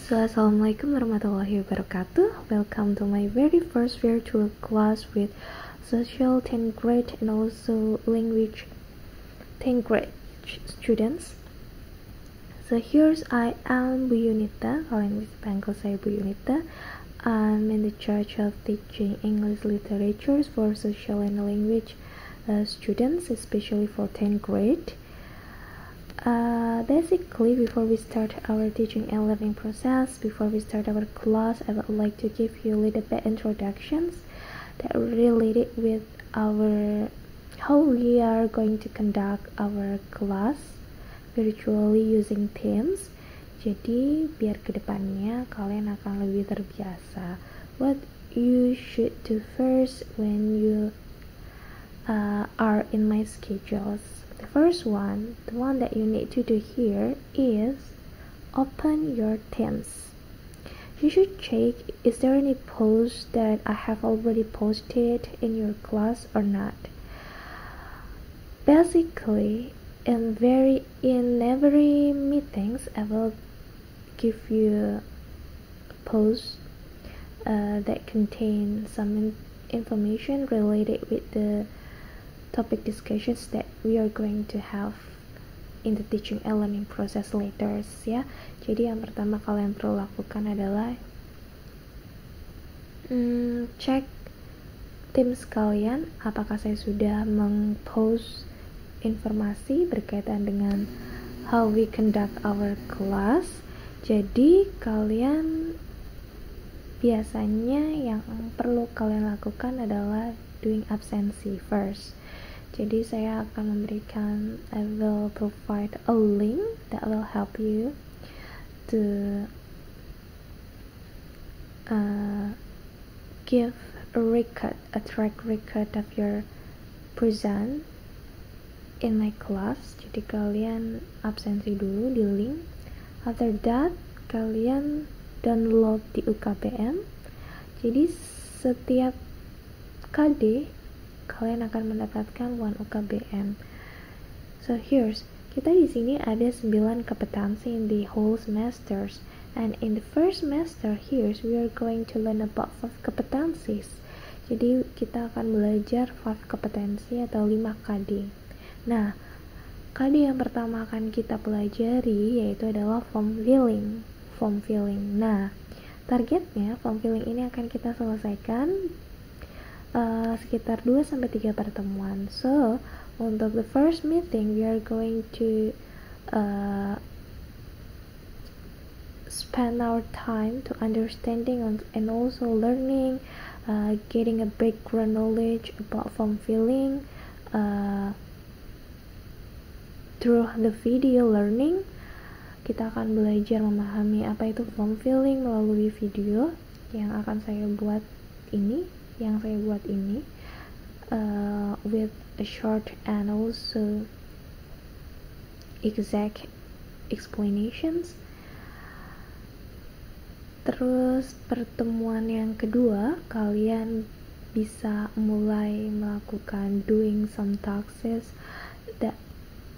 So, Assalamualaikum warahmatullahi wabarakatuh. Welcome to my very first virtual class with social 10th grade and also language 10th grade students. So here's I am Bu Yunita. Kalian bisa panggil saya Bu Yunita. I'm in the charge of teaching English literatures for social and language students, especially for 10th grade. Basically, before we start our teaching and learning process, before we start our class, I would like to give you a little bit introductions that are related with our how we are going to conduct our class virtually using Teams. Jadi biar kedepannya kalian akan lebih terbiasa. What you should do first when you are in my schedules. The first one, the one that you need to do here is open your Teams. You should check is there any post that I have already posted in your class or not. Basically, in every meetings I will give you posts that contain some information related with the topic discussions that we are going to have in the teaching and learning process later ya. Jadi yang pertama kalian perlu lakukan adalah cek Teams kalian apakah saya sudah meng-post informasi berkaitan dengan how we conduct our class. Jadi kalian biasanya yang perlu kalian lakukan adalah doing absency first. Jadi saya akan memberikan, I will provide a link that will help you to give a track record of your present in my class. Jadi kalian absensi dulu di link. After that, kalian download di UKBM. Jadi setiap KD kalian akan mendapatkan 1 UKBM. So here's, kita di sini ada 9 kompetensi in the whole semesters, and in the first semester here's we are going to learn about 5 competencies. Jadi kita akan belajar 5 kompetensi atau 5 KD. Nah, KD yang pertama akan kita pelajari yaitu adalah form filling. Nah, targetnya form filling ini akan kita selesaikan sekitar 2-3 pertemuan. So, untuk the first meeting we are going to spend our time to understanding and also learning, getting a background knowledge about form filling through the video learning. Kita akan belajar memahami apa itu form filling melalui video yang akan saya buat ini with a short and also exact explanations. Terus pertemuan yang kedua, kalian bisa mulai melakukan doing some tasks that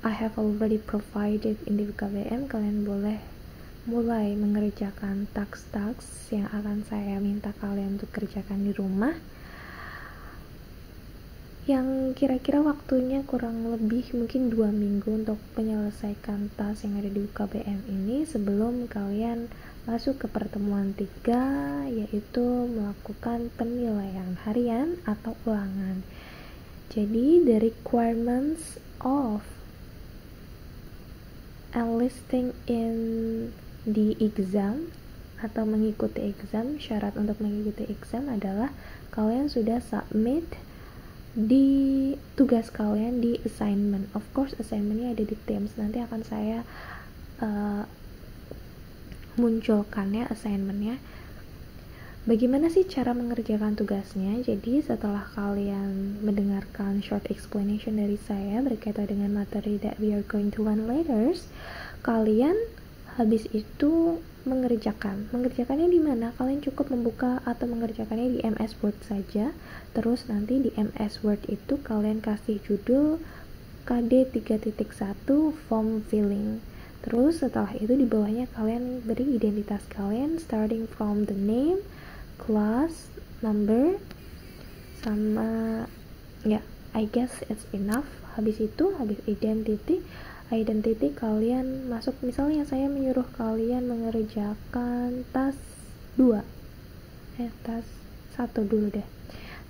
I have already provided in the UKBM. Kalian boleh mulai mengerjakan task-task yang akan saya minta kalian untuk kerjakan di rumah, yang kira-kira waktunya kurang lebih mungkin 2 minggu untuk menyelesaikan task yang ada di UKBM ini sebelum kalian masuk ke pertemuan 3, yaitu melakukan penilaian harian atau ulangan. Jadi the requirements of enlisting in the exam atau mengikuti exam, syarat untuk mengikuti exam adalah kalian sudah submit di tugas kalian di assignment. Of course assignmentnya ada di Teams, nanti akan saya munculkan ya assignmentnya. Bagaimana sih cara mengerjakan tugasnya? Jadi setelah kalian mendengarkan short explanation dari saya berkaitan dengan materi that we are going to learn later, kalian habis itu mengerjakannya di mana? Kalian cukup membuka atau mengerjakannya di MS Word saja. Terus nanti di MS Word itu kalian kasih judul KD 3.1 form filling. Terus setelah itu di bawahnya kalian beri identitas kalian starting from the name, class, number, sama ya, I guess it's enough. Habis itu, habis identity kalian masuk, misalnya saya menyuruh kalian mengerjakan tas 2, tas 1 dulu deh,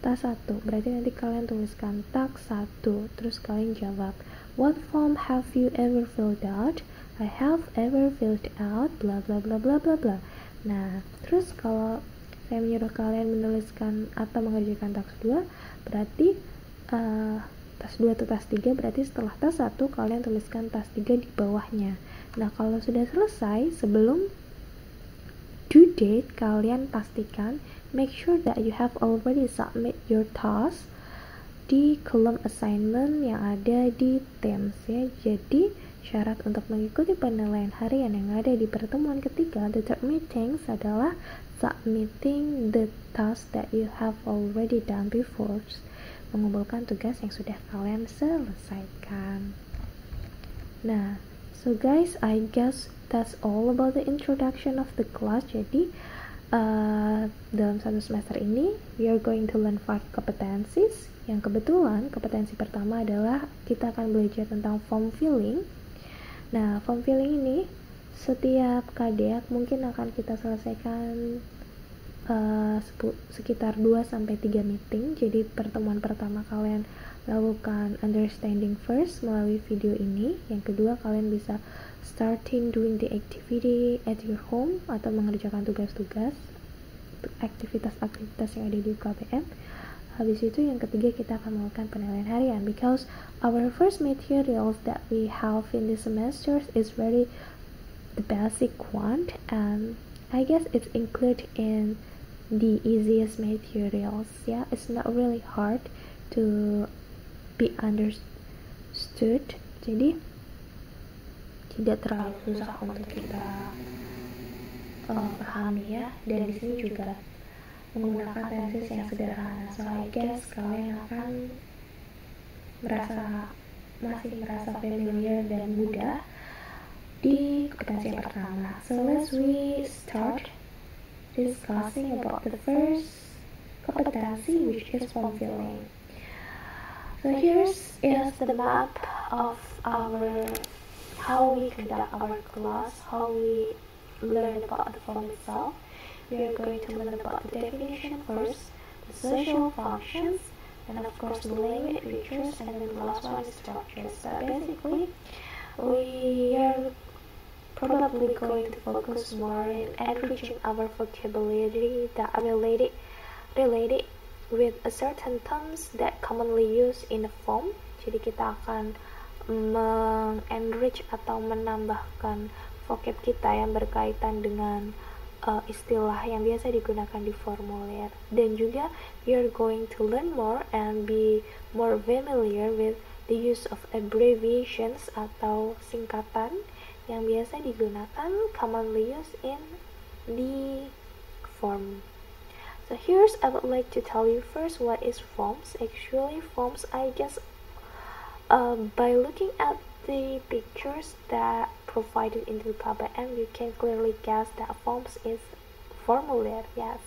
tas 1, berarti nanti kalian tuliskan task 1, terus kalian jawab, what form have you ever filled out? I have ever filled out bla bla bla bla bla bla. Nah, terus kalau saya menyuruh kalian menuliskan atau mengerjakan task 2, berarti tas 2 atau tas 3, berarti setelah tas 1 kalian tuliskan tas 3 di bawahnya. Nah, kalau sudah selesai, sebelum due date, kalian pastikan make sure that you have already submit your task di kolom assignment yang ada di Teams ya. Jadi syarat untuk mengikuti penilaian harian yang ada di pertemuan ketiga, the third meetings, adalah submitting the task that you have already done before, mengumpulkan tugas yang sudah kalian selesaikan. Nah, so guys, I guess that's all about the introduction of the class. Jadi dalam satu semester ini we are going to learn 5 competencies. Yang kebetulan kompetensi pertama adalah kita akan belajar tentang form filling. Nah, form filling ini setiap KDEAK mungkin akan kita selesaikan sekitar 2-3 meeting. Jadi pertemuan pertama kalian lakukan understanding first melalui video ini. Yang kedua, kalian bisa starting doing the activity at your home atau mengerjakan tugas-tugas, aktivitas-aktivitas yang ada di KBM. Habis itu yang ketiga, kita akan melakukan penilaian harian, because our first materials that we have in this semester is very the basic one, and I guess it's included in the easiest materials. Yeah, it's not really hard to be understood. Jadi tidak terlalu susah untuk kita pahami ya. Dan di sini juga menggunakan tenses yang sederhana. So I guess kalian akan masih merasa familiar dan mudah di kompetensi yang pertama. So let's we start discussing about the first competency, which is form filling. So here's is the map of how we conduct our class, how we learn about the form itself. We are going to learn about the definition first, the social functions, and of course the language features, and then the last one is structures. So basically, we are probably going to focus more in enriching our vocabulary that are related with a certain terms that commonly used in a form. Jadi kita akan enrich atau menambahkan vocab kita yang berkaitan dengan istilah yang biasa digunakan di formulir. Dan juga we are going to learn more and be more familiar with the use of abbreviations atau singkatan yang biasa digunakan, commonly used in the form. So here's I would like to tell you first what is forms. Actually forms, I guess by looking at the pictures that provided in the KBM, you can clearly guess that forms is formular. Yes,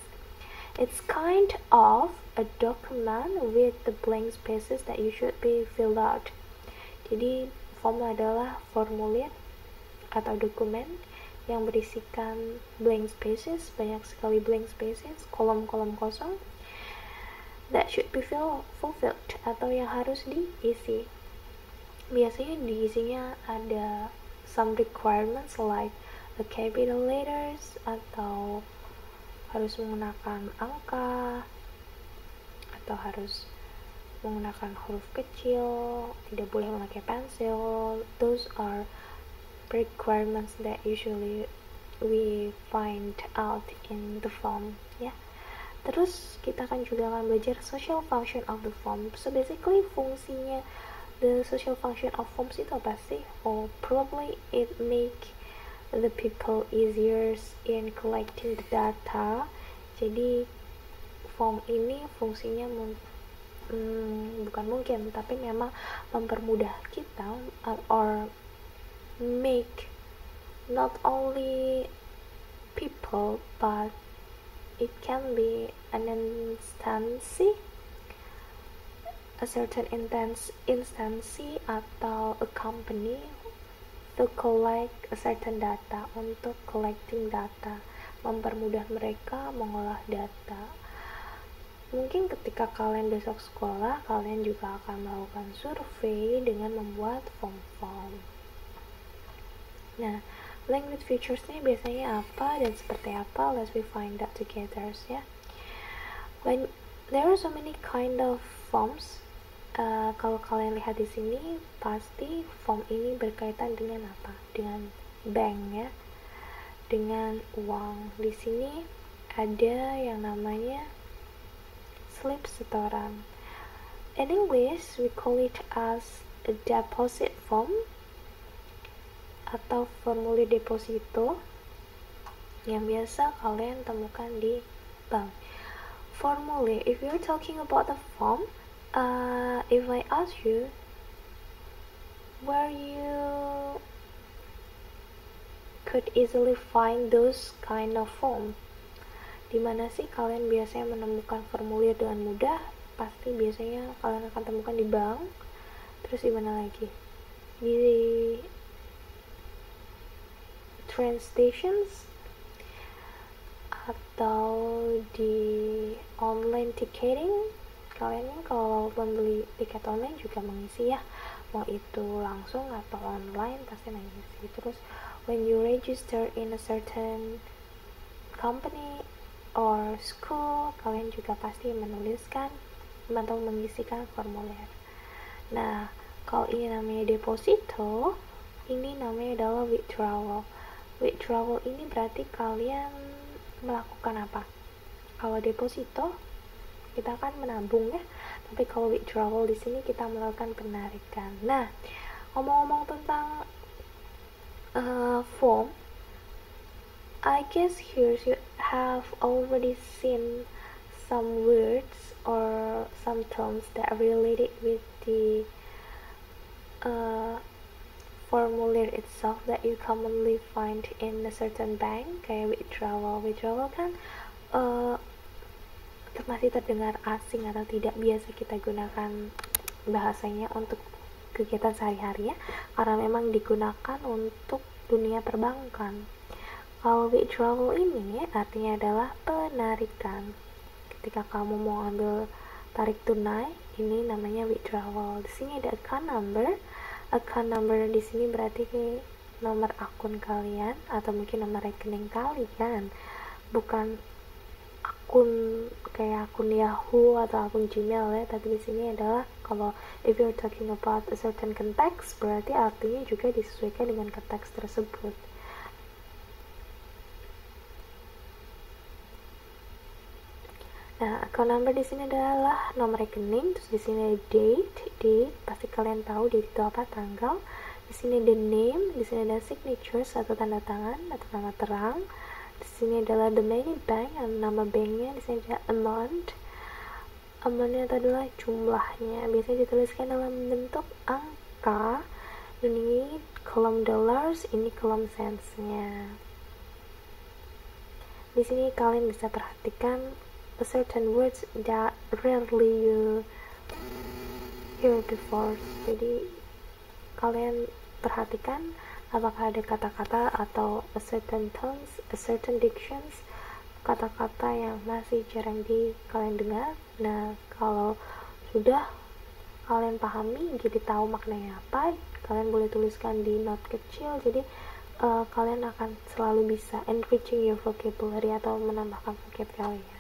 it's kind of a document with the blank spaces that you should be filled out. Jadi form adalah formulir atau dokumen yang berisikan blank spaces, banyak sekali blank spaces, kolom-kolom kosong that should be fulfilled atau yang harus diisi. Biasanya diisinya ada some requirements like the capital letters, atau harus menggunakan angka, atau harus menggunakan huruf kecil, tidak boleh memakai pensil. Those are requirements that usually we find out in the form ya. Terus kita juga akan belajar social function of the form. So basically fungsinya the social function of forms itu apa sih? Probably it make the people easier in collecting the data. Jadi form ini fungsinya bukan mungkin, tapi memang mempermudah kita or make not only people, but it can be an instancy, a certain instancy atau a company to collect a certain data, untuk collecting data, mempermudah mereka mengolah data. Mungkin ketika kalian besok sekolah, kalian juga akan melakukan survei dengan membuat form-form. Nah, language features-nya biasanya apa dan seperti apa? Let's we find that together ya. When there are so many kind of forms, kalau kalian lihat di sini, pasti form ini berkaitan dengan apa? Dengan bank ya, dengan uang. Di sini ada yang namanya slip setoran. In English, we call it as a deposit form atau formulir deposito yang biasa kalian temukan di bank. Formulir, if you're talking about the form, if I ask you where you could easily find those kind of form, di mana sih kalian biasanya menemukan formulir dengan mudah? Pasti biasanya kalian akan temukan di bank. Terus di mana lagi? Di train stations atau di online ticketing. Kalian kalau membeli tiket online juga mengisi ya, mau itu langsung atau online pasti mengisi. Terus when you register in a certain company or school, kalian juga pasti menuliskan atau mengisikan formulir. Nah, kalau ini namanya deposito, ini namanya adalah withdrawal. Withdrawal ini berarti kalian melakukan apa? Kalau deposito kita kan menabung ya, tapi kalau withdrawal di sini kita melakukan penarikan. Nah, ngomong-ngomong tentang form, I guess here you have already seen some words or some terms that are related with the formulir itself that you commonly find in a certain bank, kayak withdrawal. Withdrawal kan masih terdengar asing atau tidak biasa kita gunakan bahasanya untuk kegiatan sehari-hari ya, karena memang digunakan untuk dunia perbankan. Kalau withdrawal ini artinya adalah penarikan. Ketika kamu mau ambil tarik tunai, ini namanya withdrawal. Di sini ada account number. Account number di sini berarti nomor akun kalian atau mungkin nomor rekening kalian, bukan akun kayak akun Yahoo atau akun Gmail ya, tapi di sini adalah kalau if you're talking about a certain context, berarti artinya juga disesuaikan dengan konteks tersebut. Nah, account number di sini adalah nomor rekening, terus di sini ada date, pasti kalian tahu date itu apa, tanggal. Di sini ada name, di sini ada signatures atau tanda tangan atau nama terang. Di sini adalah the money bank, nama banknya. Di sini ada amount. Amountnya itu adalah jumlahnya, biasanya dituliskan dalam bentuk angka. Ini kolom dollars, ini kolom cents-nya. Di sini kalian bisa perhatikan a certain words that rarely you hear before. Jadi kalian perhatikan apakah ada kata-kata atau a certain tones, a certain dictions, kata-kata yang masih jarang kalian dengar. Nah, kalau sudah kalian pahami, jadi tahu maknanya apa, kalian boleh tuliskan di note kecil. Jadi kalian akan selalu bisa enriching your vocabulary atau menambahkan vocab kalian.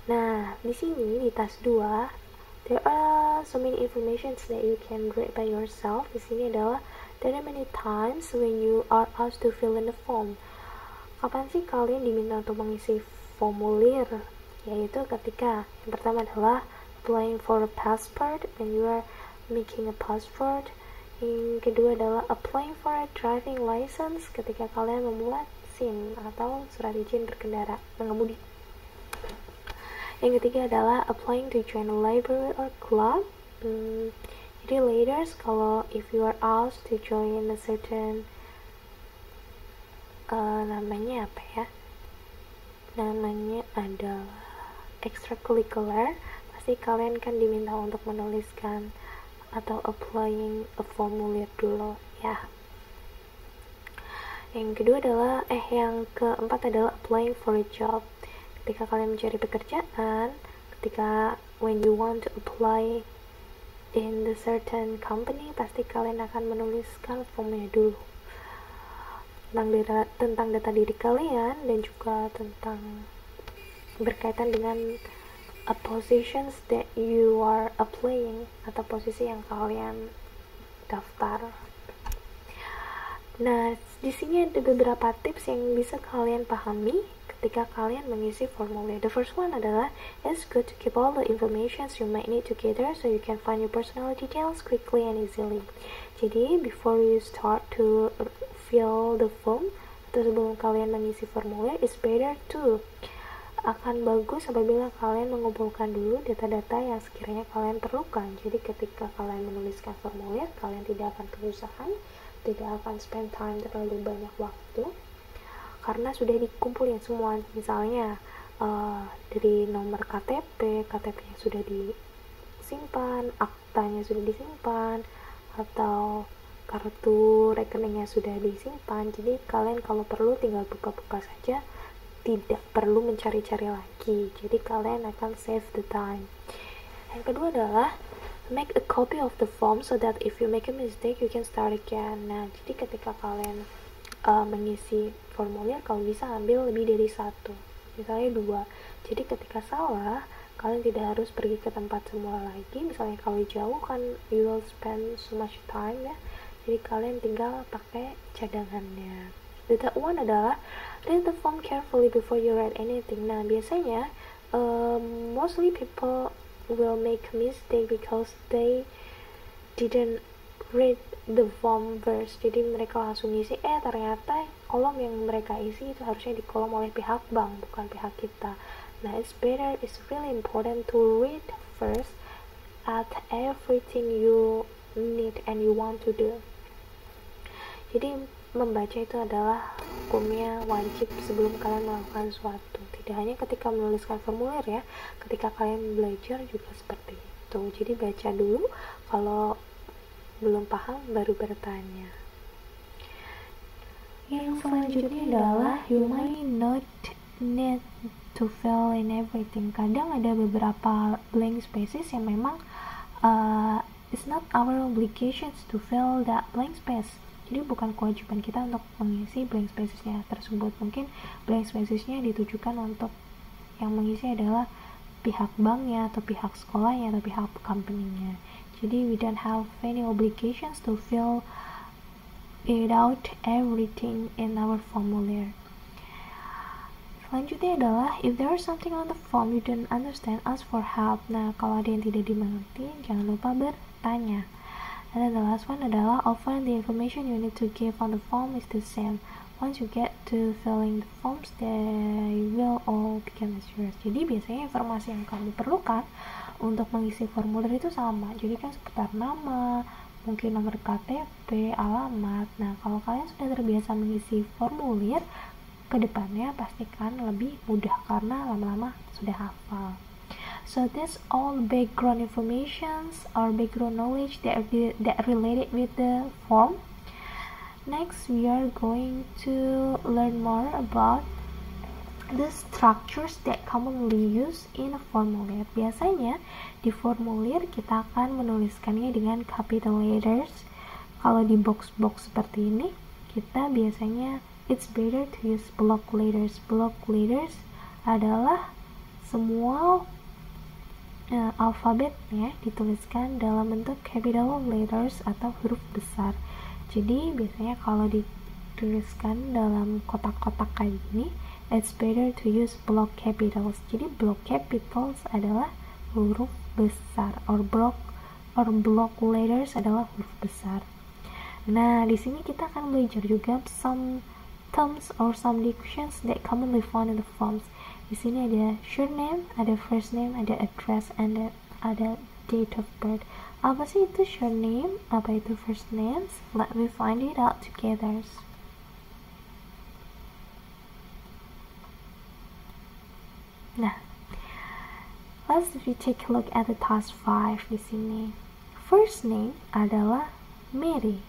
Nah, di sini di task 2 there are so many informations that you can read by yourself. Di sini adalah there are many times when you are asked to fill in the form. Kapan sih kalian diminta untuk mengisi formulir? Yaitu ketika yang pertama adalah applying for a passport, when you are making a passport. Yang kedua adalah applying for a driving license, ketika kalian membuat SIM atau surat izin berkendara mengemudi. Yang ketiga adalah applying to join a library or club. Jadi later, kalau if you are asked to join a certain namanya apa ya? Namanya adalah extracurricular. Pasti kalian kan diminta untuk menuliskan atau applying a formulir dulu ya. Yang keempat adalah applying for a job. Ketika kalian mencari pekerjaan, ketika when you want to apply in the certain company, pasti kalian akan menuliskan formnya dulu tentang data diri kalian dan juga tentang berkaitan dengan positions that you are applying atau posisi yang kalian daftar. Nah, di sini ada beberapa tips yang bisa kalian pahami ketika kalian mengisi formulir. The first one adalah, it's good to keep all the information you might need together so you can find your personal details quickly and easily. Jadi, before you start to fill the form, atau sebelum kalian mengisi formulir, it's better to akan bagus apabila kalian mengumpulkan dulu data-data yang sekiranya kalian perlukan. Jadi ketika kalian menuliskan formulir, kalian tidak akan kesusahan, tidak akan spend time terlalu banyak waktu, karena sudah dikumpulin semua. Misalnya dari nomor KTP-nya sudah disimpan, aktanya sudah disimpan, atau kartu rekeningnya sudah disimpan. Jadi kalian kalau perlu tinggal buka-buka saja, tidak perlu mencari-cari lagi. Jadi kalian akan save the time. Yang kedua adalah make a copy of the form so that if you make a mistake you can start again. Nah, jadi ketika kalian mengisi formulir, kalau bisa ambil lebih dari satu, misalnya 2. Jadi ketika salah, kalian tidak harus pergi ke tempat semula lagi. Misalnya kalau jauh kan you will spend so much time ya, jadi kalian tinggal pakai cadangannya. The third one adalah read the form carefully before you write anything. Nah, biasanya mostly people will make a mistake because they didn't read the form first. Jadi mereka langsung isi, ternyata kolom yang mereka isi itu harusnya di kolom oleh pihak bank, bukan pihak kita. Nah, it's really important to read first at everything you need and you want to do. Jadi membaca itu adalah hukumnya wajib sebelum kalian melakukan sesuatu. Tidak hanya ketika menuliskan formulir ya, ketika kalian belajar juga seperti itu. Jadi baca dulu, kalau belum paham baru bertanya. Yang selanjutnya adalah you might not need to fill in everything. Kadang ada beberapa blank spaces yang memang it's not our obligations to fill that blank space. Jadi bukan kewajiban kita untuk mengisi blank spacesnya tersebut. Mungkin blank spacesnya ditujukan untuk yang mengisi adalah pihak banknya, atau pihak sekolahnya, atau pihak company-nya. Jadi we don't have any obligations to fill it out everything in our formular. Selanjutnya adalah if there is something on the form you don't understand, ask for help. Nah, kalau ada yang tidak dimengerti, jangan lupa bertanya. And then the last one adalah often the information you need to give on the form is the same. Once you get to filling the forms, they will all become yours. Jadi biasanya informasi yang kamu perlukan untuk mengisi formulir itu sama. Jadi kan seputar nama, mungkin nomor KTP, alamat. Nah, kalau kalian sudah terbiasa mengisi formulir, kedepannya pastikan lebih mudah karena lama-lama sudah hafal. So that's all background informations or background knowledge that related with the form. Next, we are going to learn more about the structures that commonly used in a formular. Biasanya di formulir kita akan menuliskannya dengan capital letters. Kalau di box-box seperti ini, kita biasanya it's better to use block letters. Block letters adalah semua alfabetnya dituliskan dalam bentuk capital letters atau huruf besar. Jadi biasanya kalau dituliskan dalam kotak-kotak kayak gini, it's better to use block capitals. Jadi block capitals adalah huruf besar, or block letters adalah huruf besar. Nah, di sini kita akan belajar juga some terms or some dictions that commonly found in the forms. Di sini ada surname, ada first name, ada address, and ada date of birth. Apa sih itu surname? Apa itu first names? Let me find it out together. Nah, let's take a look at the task 5 di sini. First name adalah Mary.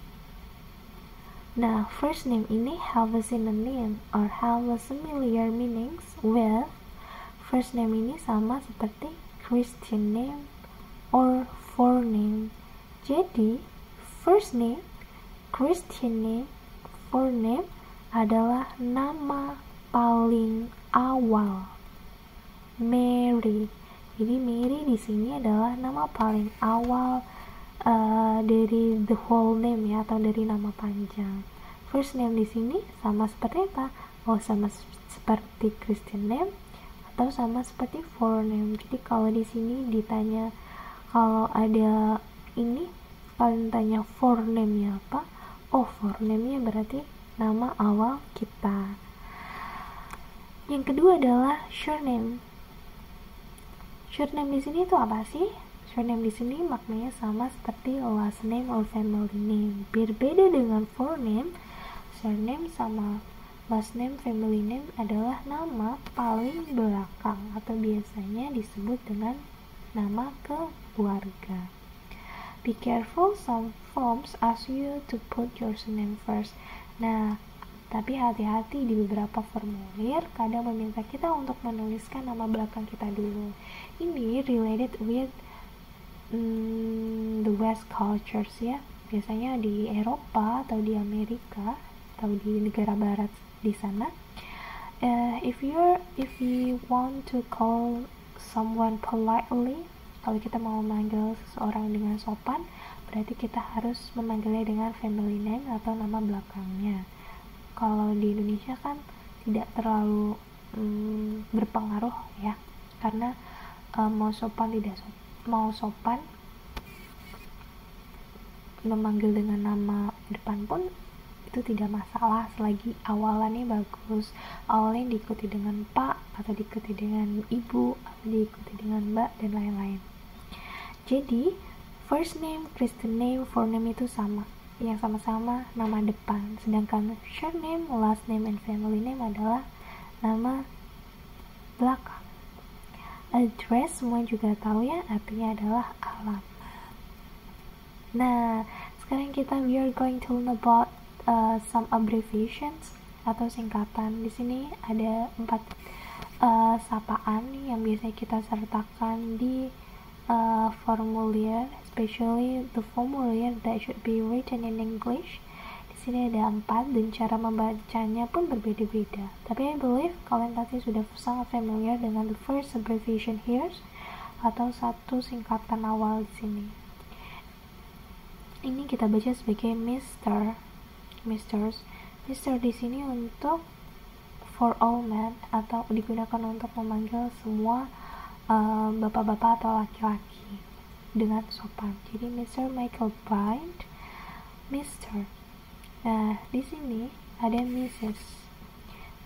Nah, first name ini have a synonym or have a similar meanings with first name ini sama seperti Christian name or forename. Jadi, first name, Christian name, forename adalah nama paling awal. Mary. Jadi Mary di sini adalah nama paling awal dari the whole name ya, atau dari nama panjang. First name di sini sama seperti apa? Oh, sama seperti Christian name atau sama seperti forename. Jadi kalau di sini ditanya, kalau ada ini kalian tanya forename-nya apa? Oh, forename-nya berarti nama awal kita. Yang kedua adalah surname. Surname di sini itu apa sih? Surname di sini maknanya sama seperti last name or family name. Berbeda dengan forename, surname sama last name, family name adalah nama paling belakang atau biasanya disebut dengan nama keluarga. Be careful, some forms ask you to put your surname first. Nah, tapi hati-hati, di beberapa formulir kadang meminta kita untuk menuliskan nama belakang kita dulu. Ini related with the West cultures ya. Biasanya di Eropa atau di Amerika atau di negara barat di sana, if you want to call someone politely, kalau kita mau memanggil seseorang dengan sopan, berarti kita harus memanggilnya dengan family name atau nama belakangnya. Kalau di Indonesia kan tidak terlalu berpengaruh ya, karena mau sopan memanggil dengan nama depan pun itu tidak masalah selagi awalannya bagus, awalnya diikuti dengan Pak atau diikuti dengan Ibu atau diikuti dengan Mbak dan lain-lain. Jadi first name, Christian name, forename itu sama, yang sama-sama nama depan, sedangkan surname, last name, and family name adalah nama belakang. Address semua juga tahu ya, artinya adalah alamat. Nah, sekarang we are going to learn about some abbreviations atau singkatan. Di sini ada 4 sapaan yang biasanya kita sertakan di formulir, especially the formulir that should be written in English. Di sini ada 4 dan cara membacanya pun berbeda-beda. Tapi I believe kalian pasti sudah sangat familiar dengan the first abbreviation here atau satu singkatan awal di sini. Ini kita baca sebagai Mr. Mr di sini untuk for all men atau digunakan untuk memanggil semua bapak-bapak atau laki-laki dengan sopan. Jadi Mr. Michael Bryant, Mr. Nah, di sini ada Mrs.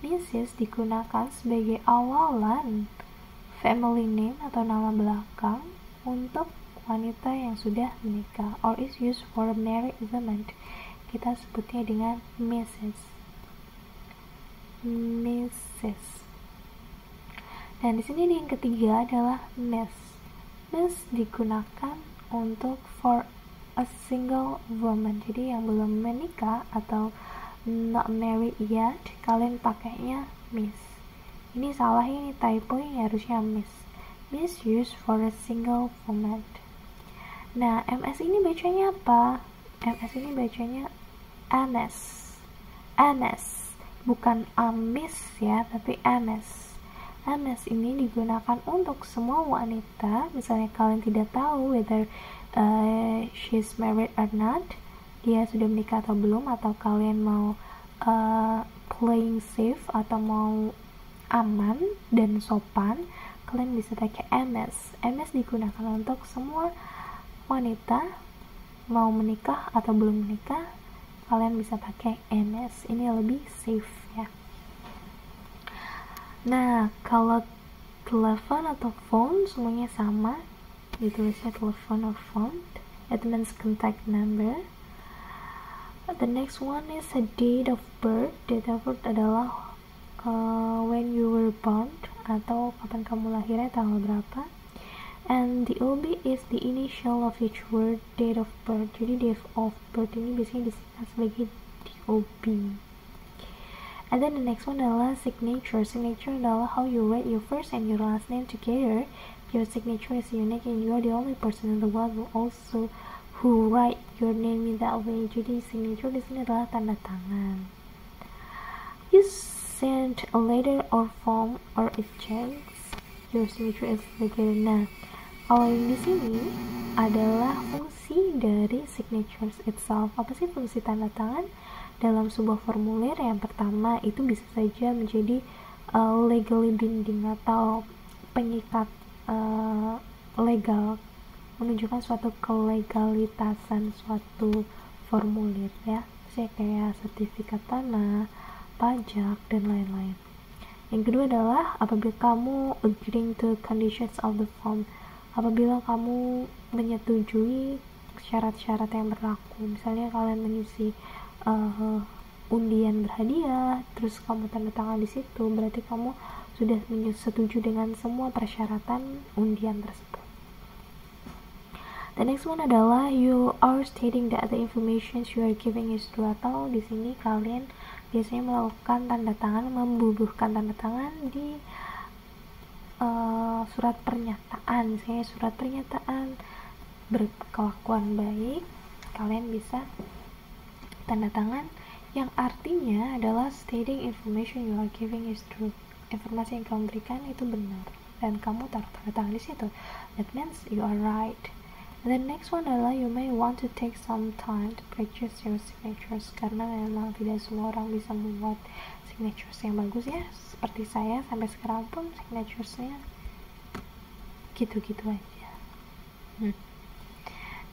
Mrs digunakan sebagai awalan family name atau nama belakang untuk wanita yang sudah menikah, or is used for a married woman. Kita sebutnya dengan Mrs. Dan di sini yang ketiga adalah Miss. Miss digunakan untuk for a single woman. Jadi yang belum menikah atau not married yet, kalian pakainya Miss. Ini salah, ini typo, ini harusnya Miss. Miss used for a single woman. Nah, MS ini bacanya apa? MS ini bacanya Anes. Anes, bukan Amis ya, tapi Anes. Anes ini digunakan untuk semua wanita. Misalnya kalian tidak tahu whether she's married or not, dia sudah menikah atau belum, atau kalian mau playing safe atau mau aman dan sopan, kalian bisa pakai MS. MS digunakan untuk semua wanita mau menikah atau belum menikah, kalian bisa pakai MS. Ini lebih safe ya. Nah, kalau telepon atau phone semuanya sama, ditulisnya telepon or phone. It means contact number. The next one is a date of birth. Date of birth adalah when you were born atau kapan kamu lahirnya, tanggal berapa. And the OB is the initial of each word, date of birth. Jadi date of birth ini biasanya disingkat sebagai DOB. And then the next one adalah signature. Signature adalah how you write your first and your last name together. Your signature is unique and you are the only person in the world who write your name in that way. Jadi signature di sini adalah tanda tangan. You send a letter or form or exchange. Your signature is legal. Nah, kalau yang di sini adalah fungsi dari signatures itself. Apa sih fungsi tanda tangan dalam sebuah formulir? Yang pertama itu bisa saja menjadi legally binding atau pengikat legal, menunjukkan suatu kelegalitasan suatu formulir ya. Misalnya kayak sertifikat tanah, pajak, dan lain-lain. Yang kedua adalah apabila kamu agreeing to conditions of the form, apabila kamu menyetujui syarat-syarat yang berlaku. Misalnya kalian mengisi undian berhadiah, terus kamu tanda tangan di situ, berarti kamu sudah setuju dengan semua persyaratan undian tersebut. The next one adalah you are stating that the information you are giving is true, atau di sini kalian biasanya melakukan tanda tangan, membubuhkan tanda tangan di surat pernyataan. Misalnya surat pernyataan berkelakuan baik, kalian bisa tanda tangan yang artinya adalah stating information you are giving is true. Informasi yang kamu berikan itu benar dan kamu taruh tanda tangan di situ. That means you are right. The next one adalah you may want to take some time to practice your signatures, karena memang tidak semua orang bisa membuat signatures yang bagus ya. Seperti saya sampai sekarang pun signaturesnya gitu-gitu aja.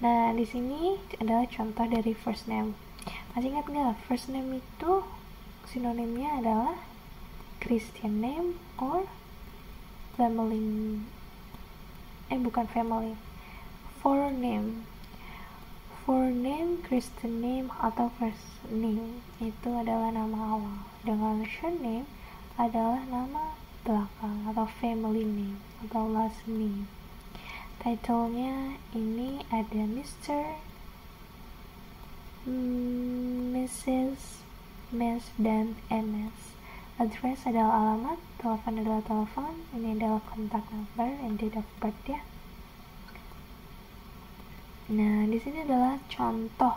Nah, di sini adalah contoh dari first name. Masih ingat nggak? First name itu sinonimnya adalah Christian name or family. Bukan family. Forename, Christian name atau first name itu adalah nama awal, dengan surname adalah nama belakang atau family name atau last name. Title-nya ini ada Mr., Mrs., Miss, dan MS. Address adalah alamat, telepon adalah telepon, ini adalah contact number, and date of birth ya. Nah, di sini adalah contoh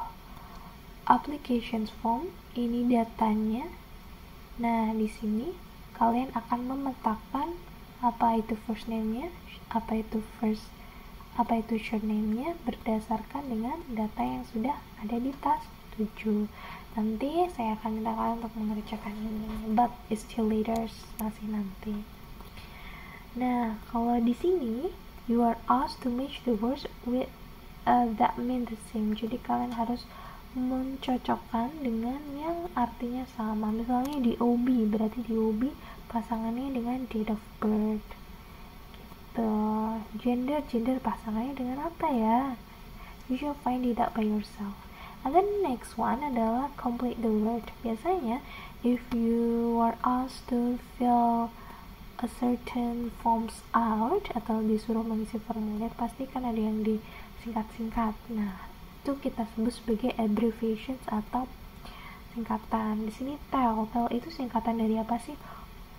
application form. Ini datanya. Nah, di sini kalian akan memetakan apa itu first name-nya, apa itu surname-nya berdasarkan dengan data yang sudah ada di task 7. Nanti saya akan minta kalian untuk mengerjakan ini, but it's still later, masih nanti. Nah, kalau di sini you are asked to match the words with that mean the same. Jadi kalian harus mencocokkan dengan yang artinya sama. Misalnya di OB, berarti di OB pasangannya dengan date of birth gitu. Gender pasangannya dengan apa ya? You should find it out by yourself. And then next one adalah complete the word. Biasanya if you are asked to fill a certain forms out atau disuruh mengisi formulir, pasti kan ada yang di singkat-singkat. Nah, itu kita sebut sebagai abbreviations atau singkatan. Di sini tel itu singkatan dari apa sih?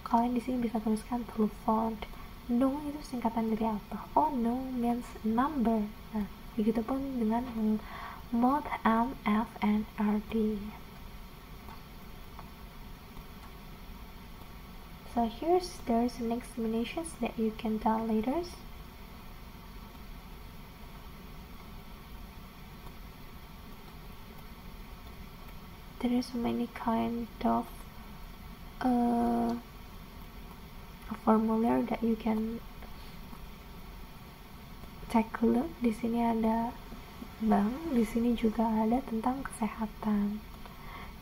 Kalian di sini bisa tuliskan telepon. Nung itu singkatan dari apa? Oh, nung means number. Nah, begitu pun dengan mod, M, F, and RD. So there's an explanations that you can tell later. There is many kind of formula that you can take a look. Di sini ada bank, di sini juga ada tentang kesehatan.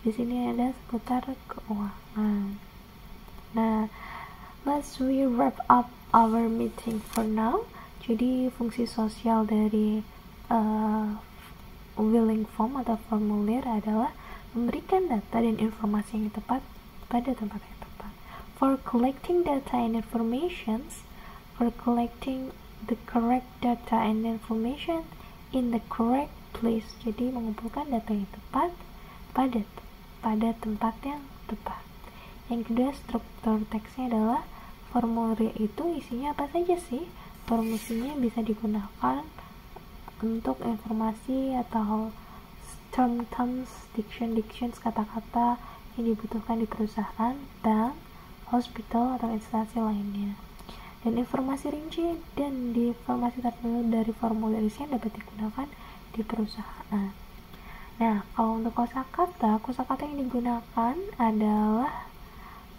Di sini ada seputar keuangan. Nah, let's wrap up our meeting for now. Jadi fungsi sosial dari willing form atau formulir adalah memberikan data dan informasi yang tepat pada tempat yang tepat. For collecting data and informations, for collecting the correct data and information in the correct place. Jadi mengumpulkan data yang tepat pada tempat yang tepat. Yang kedua, struktur teksnya adalah formulir itu isinya apa saja sih? Formulasinya bisa digunakan untuk informasi atau terms, dictions, kata-kata yang dibutuhkan di perusahaan, bank, hospital, atau instansi lainnya. Dan informasi rinci dan informasi tertentu dari formulir isinya dapat digunakan di perusahaan. Nah, kalau untuk kosakata yang digunakan adalah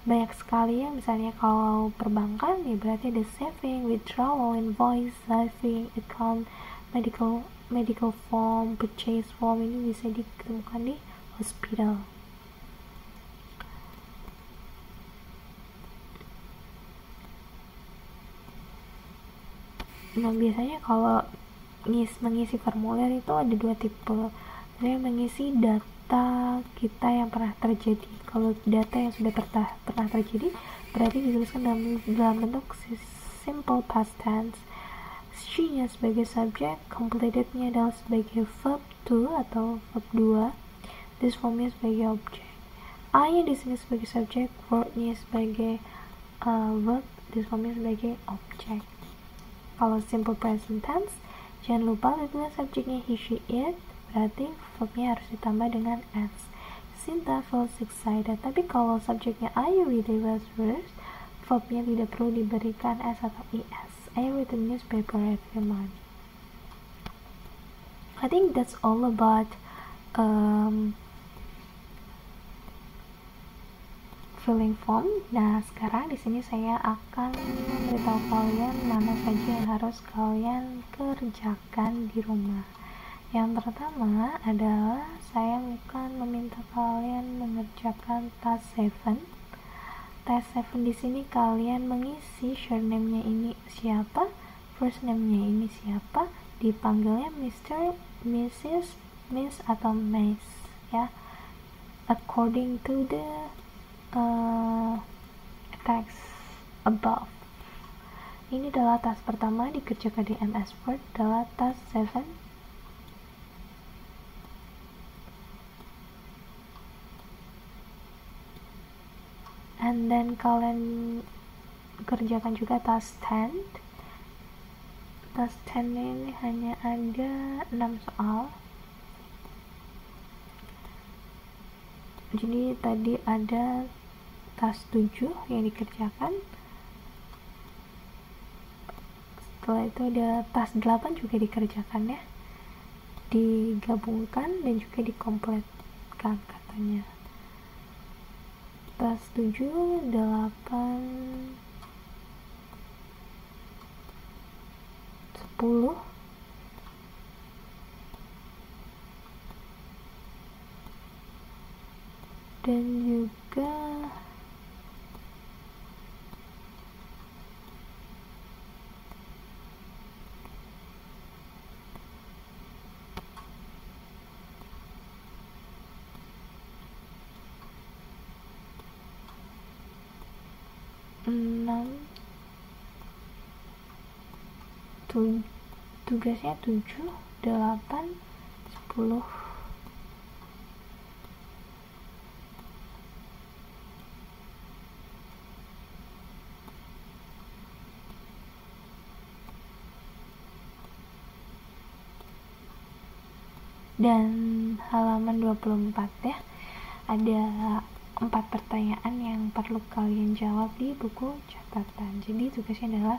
banyak sekali ya. Misalnya kalau perbankan ya berarti ada saving, withdrawal, invoice, saving, account, medical form, purchase form. Ini bisa ditemukan di hospital. Nah, biasanya kalau mengisi formulir itu ada dua tipe. Misalnya mengisi data kita yang pernah terjadi. Kalau data yang sudah pernah terjadi berarti dituliskan dalam bentuk simple past tense. She-nya sebagai subjek, completed-nya adalah sebagai verb to atau verb 2. This form-nya sebagai objek. I-nya di sini sebagai subjek, word-nya sebagai verb, this form-nya sebagai objek. Kalau simple present tense, jangan lupa apabila subjeknya he, she, it, berarti verbnya harus ditambah dengan s. Sinta feels excited. Tapi kalau subjeknya I read the verse, verbnya tidak perlu diberikan s atau es. I read the newspaper every morning. I think that's all about filling form. Nah, sekarang di sini saya akan memberitahu kalian mana saja yang harus kalian kerjakan di rumah. Yang pertama adalah saya akan meminta kalian mengerjakan task 7. Task 7 di sini kalian mengisi surname-nya ini siapa, first name-nya ini siapa, dipanggilnya Mr., Mrs., Miss atau Miss ya. According to the text above. Ini adalah task pertama dikerjakan di MS Word, adalah task 7. And then kalian kerjakan juga task 10. Task 10 ini hanya ada 6 soal. Jadi tadi ada task 7 yang dikerjakan. Setelah itu ada task 8 juga dikerjakan ya. Digabungkan dan juga dikompletkan katanya. Task 7, 8, 10 dan juga tugasnya 7, 8, 10. Dan halaman 24 ya, ada 4 pertanyaan yang perlu kalian jawab di buku catatan. Jadi tugasnya adalah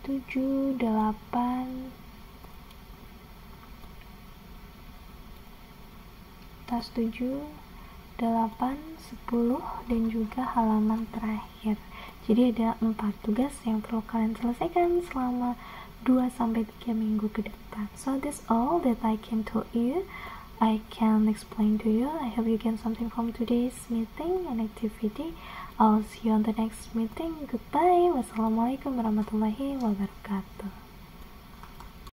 7, 8, tas 7, 8, 10 dan juga halaman terakhir. Jadi ada 4 tugas yang perlu kalian selesaikan selama 2-3 minggu ke depan. So that's all that I can tell you. I can explain to you. I hope you get something from today's meeting and activity. I'll see you on the next meeting. Goodbye. Wassalamualaikum warahmatullahi wabarakatuh.